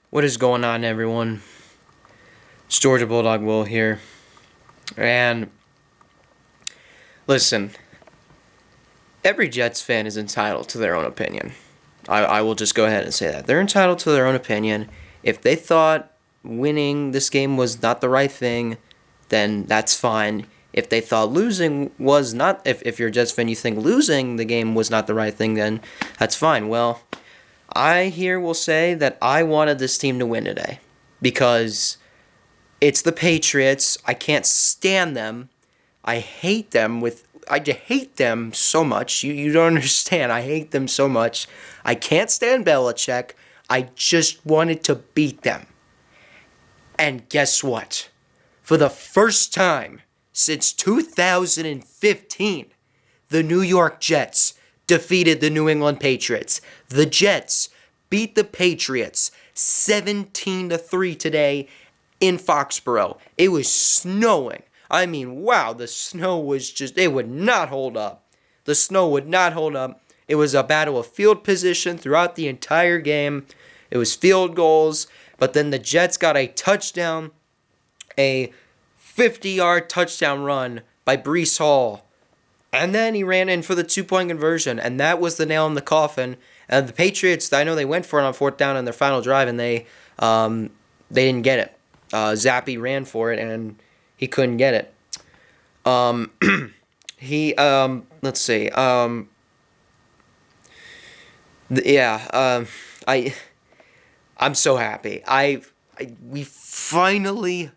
What is going on, everyone? It's Georgia Bulldog Will here. And listen, every Jets fan is entitled to their own opinion. I will just go ahead and say that. They're entitled to their own opinion. If they thought winning this game was not the right thing, then that's fine. If they thought losing was not, if you're a Jets fan, you think losing the game was not the right thing, then that's fine. Well, I here will say that I wanted this team to win today because it's the Patriots. I can't stand them. I hate them I just hate them so much. You don't understand. I hate them so much. I can't stand Belichick. I just wanted to beat them. And guess what? For the first time since 2015, the New York Jets defeated the New England Patriots. The Jets beat the Patriots 17-3 today in Foxborough. It was snowing. I mean, wow, the snow was just, it would not hold up. The snow would not hold up. It was a battle of field position throughout the entire game. It was field goals, but then the Jets got a touchdown, a 50-yard touchdown run by Breece Hall. And then he ran in for the 2-point conversion, and that was the nail in the coffin. And the Patriots, I know they went for it on fourth down in their final drive, and they didn't get it. Zappe ran for it, and he couldn't get it. Let's see. I'm so happy. We finally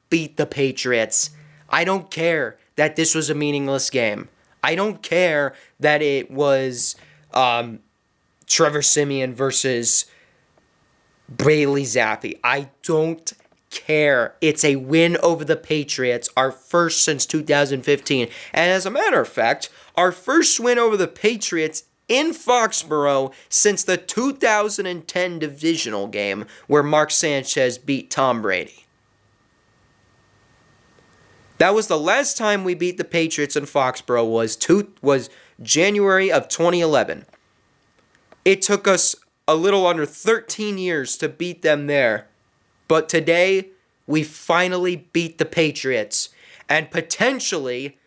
beat the Patriots. I don't care that this was a meaningless game. I don't care that it was Trevor Siemian versus Bailey Zappe. I don't care. It's a win over the Patriots, our first since 2015. And as a matter of fact, our first win over the Patriots in Foxborough since the 2010 divisional game where Mark Sanchez beat Tom Brady. That was the last time we beat the Patriots in Foxborough was January of 2011. It took us a little under 13 years to beat them there. But today, we finally beat the Patriots and potentially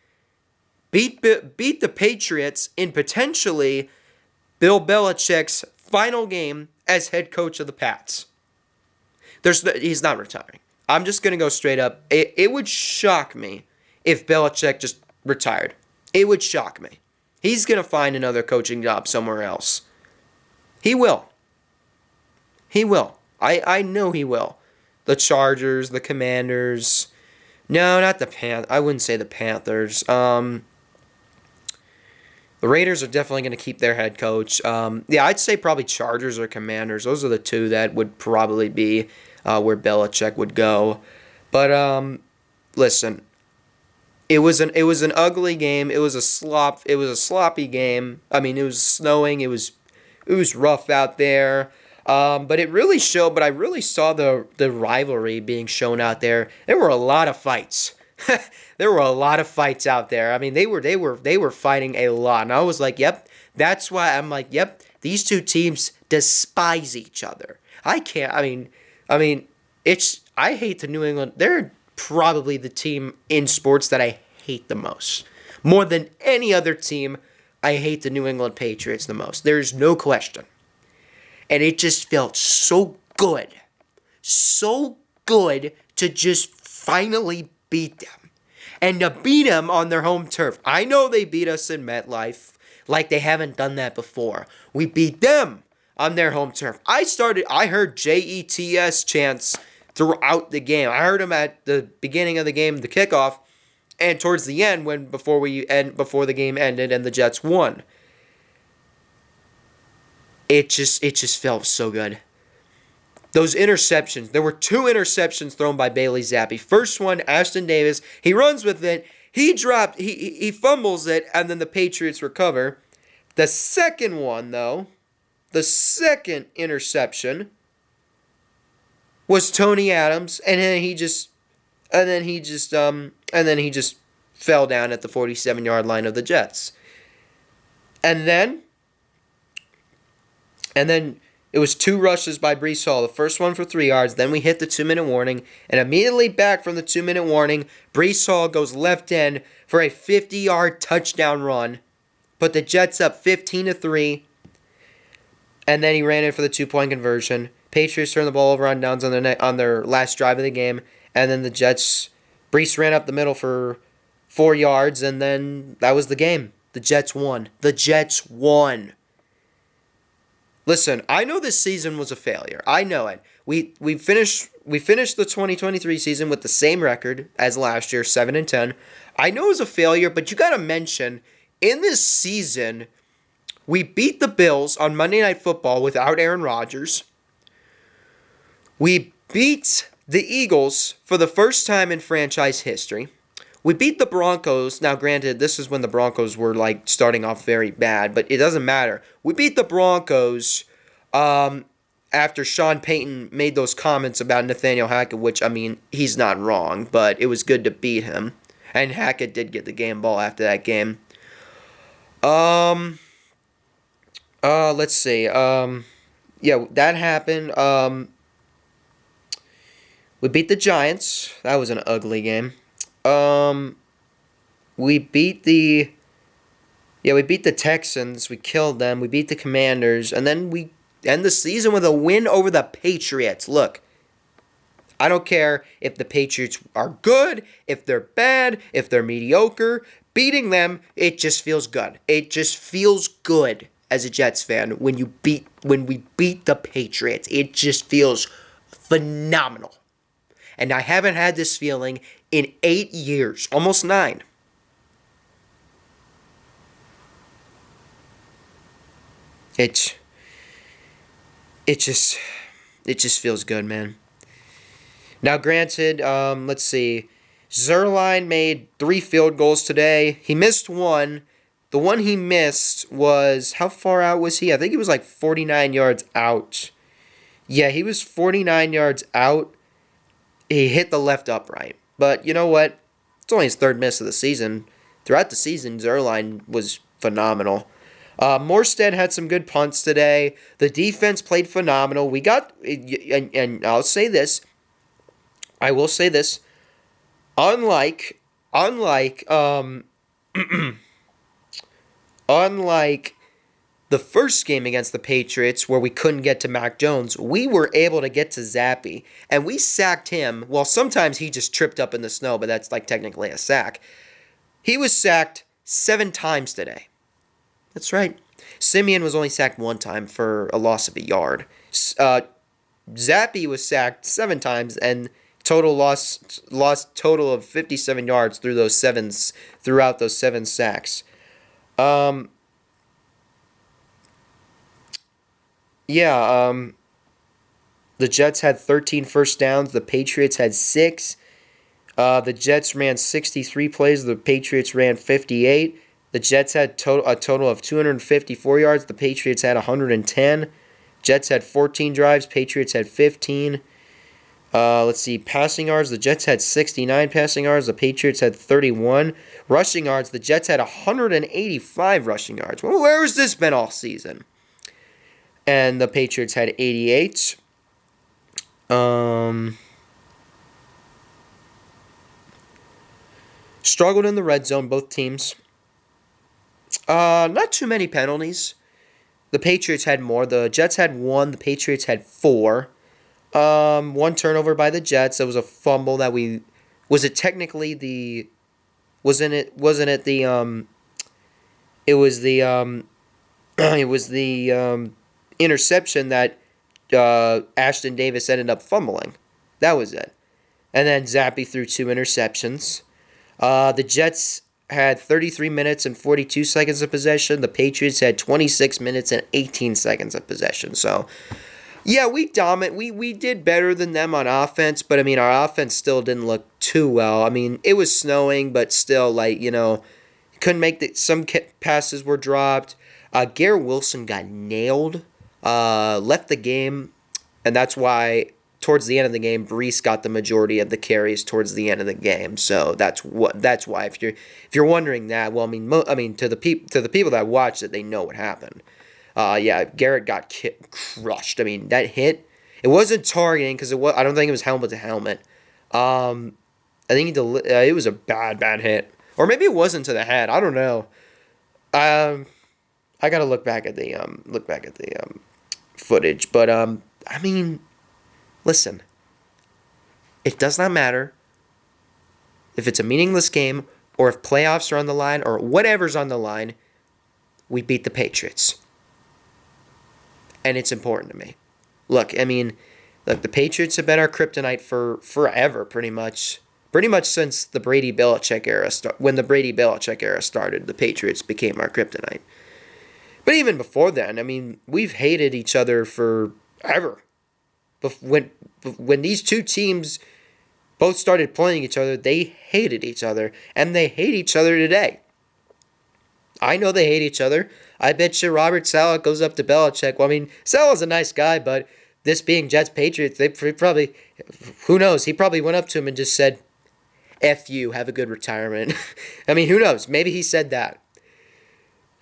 beat the Patriots in potentially Bill Belichick's final game as head coach of the Pats. He's not retiring. I'm just going to go straight up. It would shock me if Belichick just retired. It would shock me. He's going to find another coaching job somewhere else. He will. He will. I know he will. The Chargers, the Commanders. No, not the Panthers. I wouldn't say the Panthers. The Raiders are definitely going to keep their head coach. I'd say probably Chargers or Commanders. Those are the two that would probably be where Belichick would go. But listen, it was an ugly game. It was a sloppy game. I mean, it was snowing. It was rough out there. But it really showed. But I really saw the rivalry being shown out there. There were a lot of fights. There were a lot of fights out there. I mean, they were fighting a lot, and I was like, yep. That's why I'm like, yep. These two teams despise each other. I can't. I mean, I hate the New England. They're probably the team in sports that I hate the most. More than any other team, I hate the New England Patriots the most. There's no question. And it just felt so good to just finally beat them. And to beat them on their home turf. I know they beat us in MetLife like they haven't done that before. We beat them on their home turf. I heard JETS chants throughout the game. I heard them at the beginning of the game, the kickoff, and towards the end before the game ended and the Jets won. It just felt so good. Those interceptions, there were 2 interceptions thrown by Bailey Zappe. First one, Ashtyn Davis, he runs with it, he fumbles it, and then the Patriots recover. The second one, though, the second interception was Tony Adams, and then he just fell down at the 47-yard line of the Jets. And then It was 2 rushes by Breece Hall. The first one for 3 yards. Then we hit the 2-minute warning. And immediately back from the 2-minute warning, Breece Hall goes left end for a 50-yard touchdown run. Put the Jets up 15-3. And then he ran in for the 2-point conversion. Patriots turned the ball over on downs on their last drive of the game. And then the Jets, Breece ran up the middle for 4 yards. And then that was the game. The Jets won. The Jets won. Listen, I know this season was a failure. I know it. We finished the 2023 season with the same record as last year, 7-10. I know it was a failure, but you got to mention, in this season, we beat the Bills on Monday Night Football without Aaron Rodgers. We beat the Eagles for the first time in franchise history. We beat the Broncos. Now, granted, this is when the Broncos were starting off very bad, but it doesn't matter. We beat the Broncos after Sean Payton made those comments about Nathaniel Hackett, which, I mean, he's not wrong, but it was good to beat him. And Hackett did get the game ball after that game. Let's see. Yeah, that happened. We beat the Giants. That was an ugly game. We beat the Texans. We killed them. We beat the Commanders. And then we end the season with a win over the Patriots. Look, I don't care if the Patriots are good, if they're bad, if they're mediocre. Beating them, it just feels good. It just feels good as a Jets fan when we beat the Patriots. It just feels phenomenal. And I haven't had this feeling in 8 years, almost 9. It just feels good, man. Now, granted, let's see. Zuerlein made 3 field goals today. He missed one. The one he missed was, how far out was he? I think he was 49 yards out. Yeah, he was 49 yards out. He hit the left upright. But you know what? It's only his 3rd miss of the season. Throughout the season, Zuerlein was phenomenal. Morstead had some good punts today. The defense played phenomenal. We got, and I'll say this. I will say this. Unlike the first game against the Patriots where we couldn't get to Mac Jones, we were able to get to Zappe, and we sacked him. Well, sometimes he just tripped up in the snow, but that's technically a sack. He was sacked 7 times today. That's right. Simeon was only sacked 1 time for a loss of a yard. Zappe was sacked 7 times and lost total of 57 yards throughout those 7 sacks. The Jets had 13 first downs. The Patriots had 6. The Jets ran 63 plays. The Patriots ran 58. The Jets had a total of 254 yards. The Patriots had 110. Jets had 14 drives. Patriots had 15. Let's see, passing yards. The Jets had 69 passing yards. The Patriots had 31. Rushing yards. The Jets had 185 rushing yards. Well, where has this been all season? And the Patriots had 88. Struggled in the red zone, both teams. Not too many penalties. The Patriots had more. The Jets had 1. The Patriots had 4. 1 turnover by the Jets. That was a fumble that we... Was it technically the... Wasn't it the... It was the... It was the... interception that Ashtyn Davis ended up fumbling. That was it. And then Zappe threw 2 interceptions. The Jets had 33 minutes and 42 seconds of possession. The Patriots had 26 minutes and 18 seconds of possession. So, yeah, we did better than them on offense, but, I mean, our offense still didn't look too well. I mean, it was snowing, but still, couldn't make some passes were dropped. Garrett Wilson got nailed, left the game, and that's why towards the end of the game, Breece got the majority of the carries towards the end of the game. So that's why if you're wondering that, well, I mean to the people that watched it, they know what happened. Yeah, Garrett got crushed. I mean, that hit, it wasn't targeting because I don't think it was helmet to helmet. I think it was a bad hit, or maybe it wasn't to the head. I don't know. I gotta look back at the footage, but I mean, listen, it does not matter if it's a meaningless game or if playoffs are on the line or whatever's on the line. We beat the Patriots, and it's important to me. Look, I mean, the Patriots have been our kryptonite for forever, pretty much. Pretty much since the Brady Belichick era when the Brady Belichick era started, the Patriots became our kryptonite. But even before then, I mean, we've hated each other forever. When these two teams both started playing each other, they hated each other, and they hate each other today. I know they hate each other. I bet you Robert Saleh goes up to Belichick. Well, I mean, Saleh's a nice guy, but this being Jets Patriots, they probably, who knows? He probably went up to him and just said, F you, have a good retirement. I mean, who knows? Maybe he said that.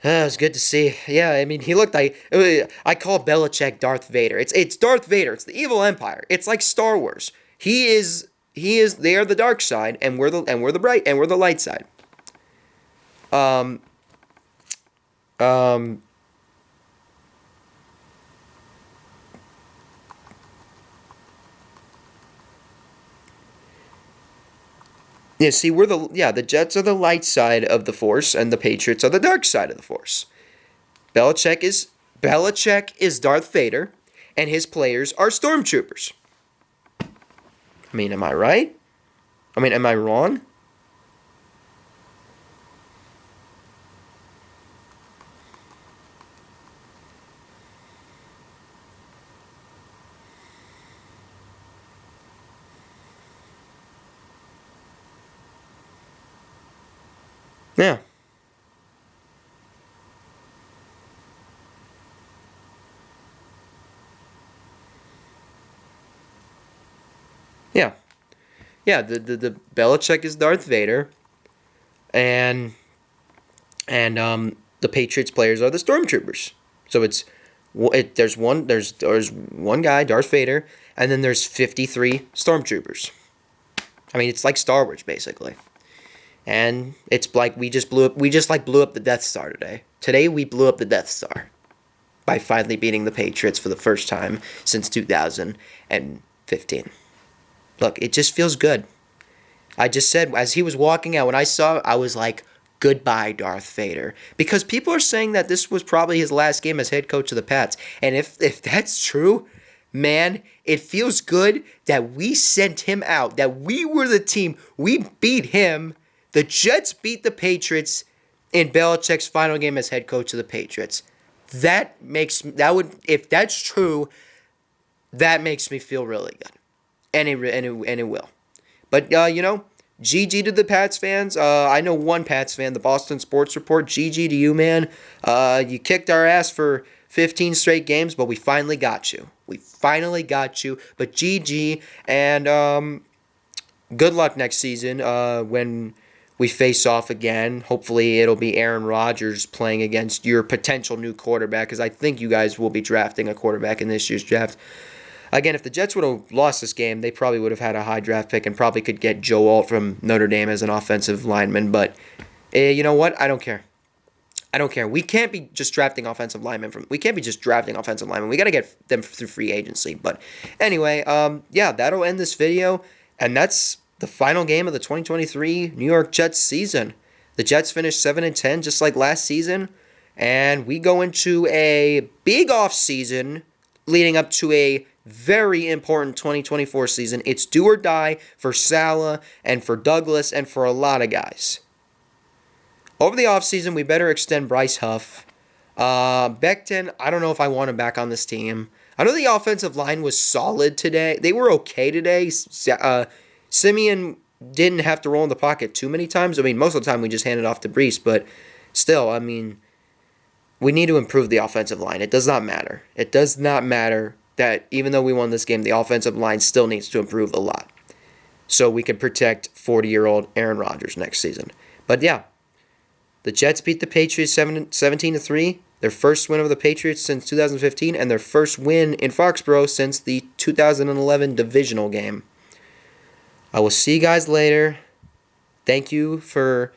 It was good to see. Yeah, I mean, he looked like, I call Belichick Darth Vader. It's Darth Vader. It's the evil empire. It's like Star Wars. They are the dark side, and we're the bright, and we're the light side. Yeah, see, the Jets are the light side of the Force, and the Patriots are the dark side of the Force. Belichick is Darth Vader, and his players are stormtroopers. I mean, am I right? I mean, am I wrong? Yeah. Yeah. Yeah, the Belichick is Darth Vader, and the Patriots players are the stormtroopers. So there's one guy, Darth Vader, and then there's 53 stormtroopers. I mean, it's like Star Wars basically. And it's like we just blew up the Death Star today. Today we blew up the Death Star by finally beating the Patriots for the first time since 2015. Look, it just feels good. I just said, as he was walking out, when I saw it, I was like, goodbye, Darth Vader. Because people are saying that this was probably his last game as head coach of the Pats. And if that's true, man, it feels good that we sent him out, that we were the team. We beat him. The Jets beat the Patriots in Belichick's final game as head coach of the Patriots. If that's true, that makes me feel really good. And it will. But, GG to the Pats fans. I know one Pats fan, the Boston Sports Report. GG to you, man. You kicked our ass for 15 straight games, but we finally got you. We finally got you. But GG, and good luck next season when we face off again. Hopefully it'll be Aaron Rodgers playing against your potential new quarterback, because I think you guys will be drafting a quarterback in this year's draft. Again, if the Jets would have lost this game, they probably would have had a high draft pick and probably could get Joe Alt from Notre Dame as an offensive lineman. But you know what? I don't care. I don't care. We can't be just drafting offensive linemen. We got to get them through free agency. But anyway, that'll end this video. And that's the final game of the 2023 New York Jets season. The Jets finished 7-10 just like last season. And we go into a big offseason leading up to a very important 2024 season. It's do or die for Saleh and for Douglas and for a lot of guys. Over the offseason, we better extend Bryce Huff. Becton, I don't know if I want him back on this team. I know the offensive line was solid today. They were okay today. Simeon didn't have to roll in the pocket too many times. I mean, most of the time we just handed off to Breece, but still, I mean, we need to improve the offensive line. It does not matter. It does not matter that even though we won this game, the offensive line still needs to improve a lot so we can protect 40-year-old Aaron Rodgers next season. But yeah, the Jets beat the Patriots 17-3. Their first win over the Patriots since 2015, and their first win in Foxborough since the 2011 divisional game. I will see you guys later. Thank you for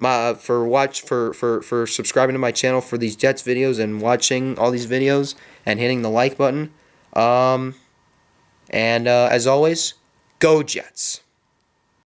subscribing to my channel for these Jets videos and watching all these videos and hitting the like button. As always, go Jets.